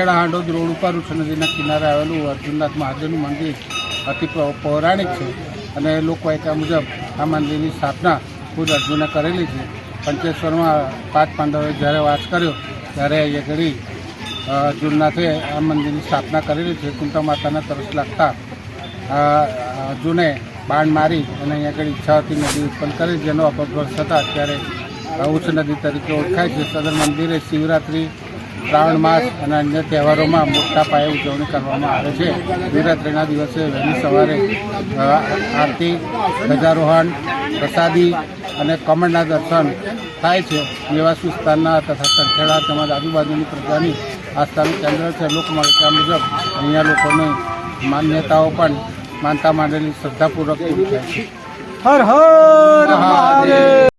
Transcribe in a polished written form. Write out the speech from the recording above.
Sankheda હાંડોદ road ઉપર ઉચ્ચ નદીના કિનારે આવેલું અર્જુનનાથ મહાદેવનું મંદિર અતિ પૌરાણિક છે અને લોકવાયકા મુજબ આ મંદિરની સ્થાપના ખુદ અર્જુને કરેલી છે. પંચેશ્વરમાં 5 પાંડવોએ જ્યારે વાસ કર્યો ત્યારે અહીંયા ઘડી અર્જુનનાથે આ મંદિરની સ્થાપના કરેલી છે. કુંતા માતાના તરસ લાગતા અર્જુને બાણ મારી અને અહીંયા આગળ ઈચ્છા હતી નદી ઉત્પન્ન કરી, જેનો અપભ્રંશ થતાં અત્યારે ઉચ્ચ નદી તરીકે ઓળખાય છે. સદર મંદિરે શિવરાત્રિ, શ્રાવણ માસ અને અન્ય તહેવારોમાં મોટા પાયે ઉજવણી કરવામાં આવે છે. શિવરાત્રિના દિવસે વહેલી સવારે આરતી, ધ્વજારોહણ, પ્રસાદી અને કમળના દર્શન થાય છે. નિવાસ વિસ્તારના તથા સંખેડા તેમજ આજુબાજુની પ્રજાની આસ્થાનું કેન્દ્ર છે. લોકમાન્યતા મુજબ અહીંયા લોકોની માન્યતાઓ પણ માનતા માંડેલી શ્રદ્ધાપૂર્વક પૂરી થાય છે. હર હર મહાદેવ.